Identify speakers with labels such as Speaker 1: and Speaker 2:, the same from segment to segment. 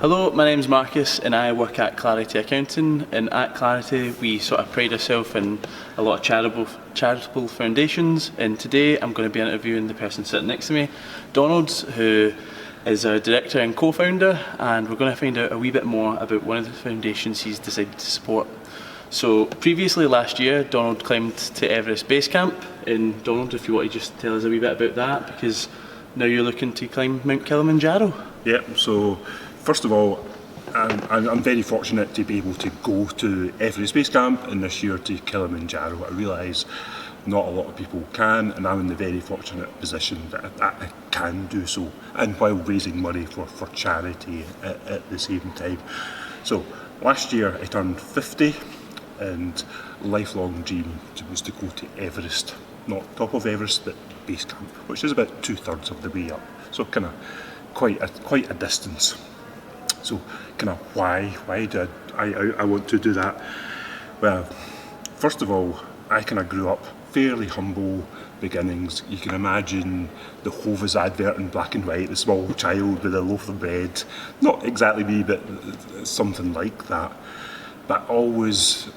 Speaker 1: Hello, my name's Marcus and I work at Clarity Accounting, and at Clarity we sort of pride ourselves in a lot of charitable foundations, and today I'm going to be interviewing the person sitting next to me, Donald, who is our director and co-founder, and we're going to find out a wee bit more about one of the foundations he's decided to support. So previously last year Donald climbed to Everest Base Camp, and Donald, if you want to just tell us a wee bit about that, because now you're looking to climb Mount Kilimanjaro.
Speaker 2: Yep, so first of all, I'm very fortunate to be able to go to Everest Base Camp and this year to Kilimanjaro. I realise not a lot of people can, and I'm in the very fortunate position that I can do so, and while raising money for charity at the same time. So last year I turned 50, and lifelong dream was to go to Everest. Not top of Everest, but Base Camp, which is about 2/3 of the way up. So kind of quite a distance. So kind of why do I want to do that? Well, first of all, I kind of grew up fairly humble beginnings. You can imagine the Hovis advert in black and white, the small child with a loaf of bread. Not exactly me, but something like that. But always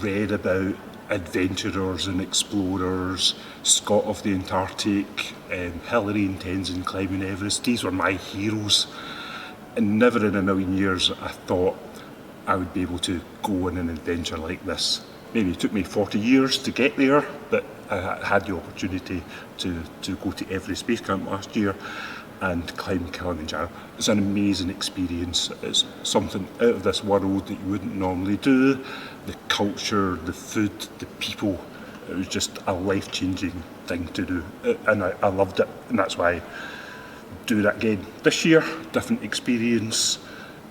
Speaker 2: read about adventurers and explorers, Scott of the Antarctic, Hillary and Tenzin climbing Everest. These were my heroes, and never in a million years I thought I would be able to go on an adventure like this. Maybe it took me 40 years to get there, but I had the opportunity to go to Everest Base Camp last year and climb Kilimanjaro. It's an amazing experience. It's something out of this world that you wouldn't normally do. The culture, the food, the people, it was just a life-changing thing to do, and I loved it, and that's why I do that again this year. Different experience,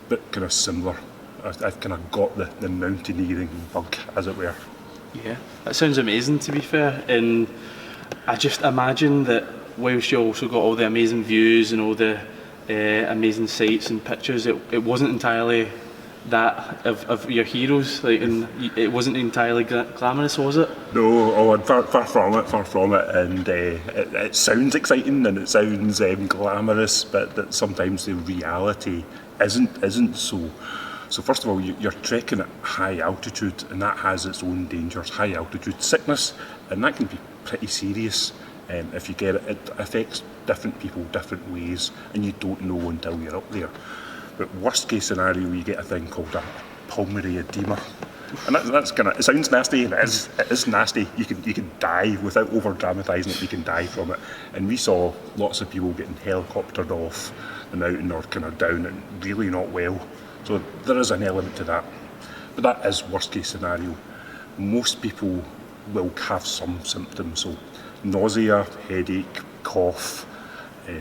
Speaker 2: but kind of similar. I've kind of got the mountaineering bug, as it were.
Speaker 1: Yeah, that sounds amazing, to be fair, and I just imagine that whilst you also got all the amazing views and all the amazing sights and pictures, it wasn't entirely that of your heroes, like, and it wasn't entirely glamorous, was it?
Speaker 2: No, far from it, and it sounds exciting and it sounds glamorous, but that sometimes the reality isn't so. So first of all, you're trekking at high altitude, and that has its own dangers. High altitude sickness, and that can be pretty serious. If you get it, it affects different people different ways, and you don't know until you're up there. But worst case scenario, you get a thing called a pulmonary edema, and that's kind of, it sounds nasty, and it is nasty. You can die without over dramatising it. You can die from it, and we saw lots of people getting helicoptered off the mountain or kind of down and really not well. So there is an element to that, but that is worst case scenario. Most people will have some symptoms, so nausea, headache, cough,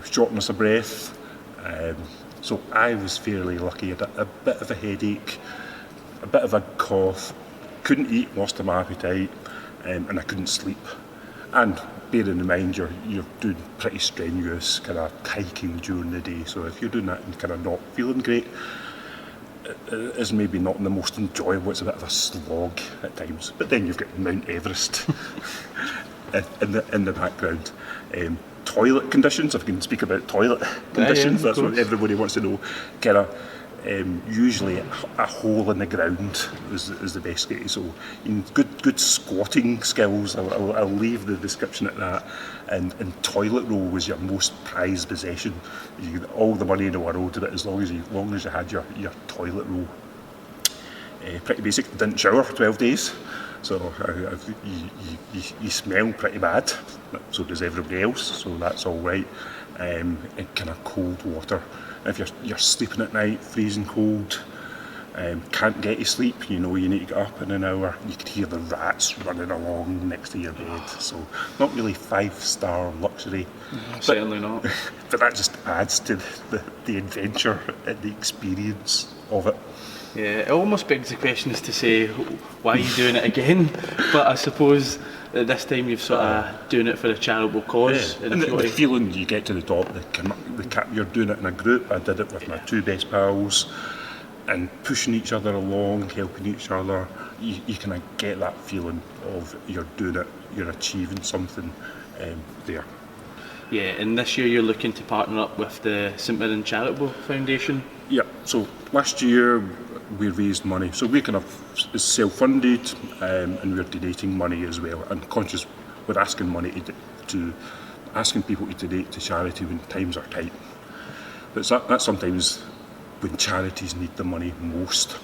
Speaker 2: shortness of breath. So I was fairly lucky. I had a bit of a headache, a bit of a cough, couldn't eat, lost my appetite, and I couldn't sleep. And bearing in mind you're doing pretty strenuous kind of hiking during the day, so if you're doing that and kind of not feeling great, it is maybe not the most enjoyable. It's a bit of a slog at times. But then you've got Mount Everest in the background. Toilet conditions, if I can speak about toilet conditions, that's what everybody wants to know. Kind of usually a hole in the ground is the best case. So good squatting skills. I'll leave the description at that. And toilet roll was your most prized possession. You get all the money in the world, but as long as you had your toilet roll. Pretty basic. Didn't shower for 12 days, so you smell pretty bad. So does everybody else. So that's all right. And kind of cold water. If you're sleeping at night, freezing cold, can't get you sleep, you know you need to get up in an hour. You could hear the rats running along next to your bed. So not really 5-star luxury.
Speaker 1: No, certainly not.
Speaker 2: But that just adds to the adventure and the experience of it.
Speaker 1: Yeah, it almost begs the question as to say, why are you doing it again? But I suppose at this time you've sort of doing it for a charitable cause.
Speaker 2: Yeah. And the feeling you get to the top, you're doing it in a group. I did it with my two best pals, and pushing each other along, helping each other. You kind of get that feeling of you're doing it, you're achieving something there.
Speaker 1: Yeah, and this year you're looking to partner up with the St Mirren Charitable Foundation.
Speaker 2: Yeah, so last year we raised money. So we kind of is self-funded, and we're donating money as well. I'm conscious we're asking money to asking people to donate to charity when times are tight. But that's sometimes when charities need the money most.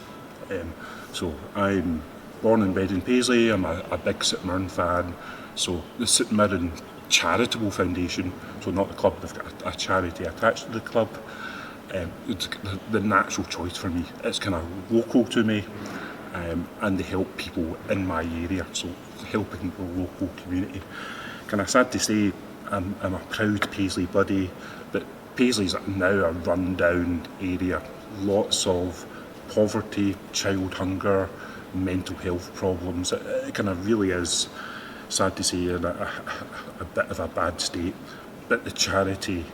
Speaker 2: So I'm born and bred in Paisley. I'm a big St Mirren fan. So the St Mirren Charitable Foundation, so not the club, they've got a charity attached to the club. It's the natural choice for me. It's kind of local to me, and they help people in my area, so helping the local community. Kind of sad to say, I'm a proud Paisley buddy, but Paisley's now a run-down area. Lots of poverty, child hunger, mental health problems. It kind of really is, sad to say, in a bit of a bad state. But the charity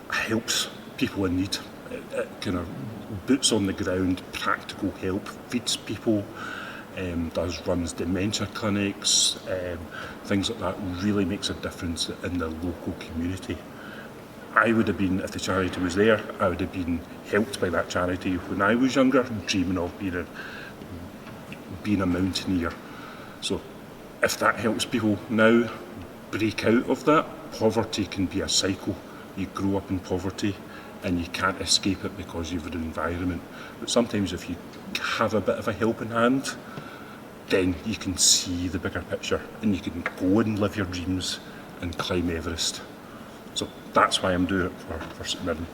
Speaker 2: helps people in need. It kind of boots on the ground, practical help, feeds people, runs dementia clinics, things like that. Really makes a difference in the local community. I would have been, if the charity was there, I would have been helped by that charity when I was younger, dreaming of being a mountaineer. So if that helps people now break out of that, poverty can be a cycle. You grow up in poverty and you can't escape it because of your environment. But sometimes if you have a bit of a helping hand, then you can see the bigger picture and you can go and live your dreams and climb Everest. So that's why I'm doing it for St Mirren.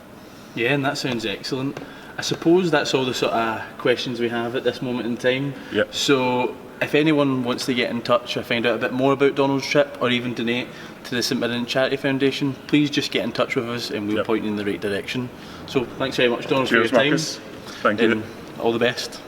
Speaker 1: Yeah, and that sounds excellent. I suppose that's all the sort of questions we have at this moment in time.
Speaker 2: Yep.
Speaker 1: So if anyone wants to get in touch or find out a bit more about Donald's trip or even donate to the St Mirren Charity Foundation, please just get in touch with us and we'll point you in the right direction. So thanks very much, Donald,
Speaker 2: Cheers,
Speaker 1: for your time.
Speaker 2: Marcus. Thank you.
Speaker 1: And all the best.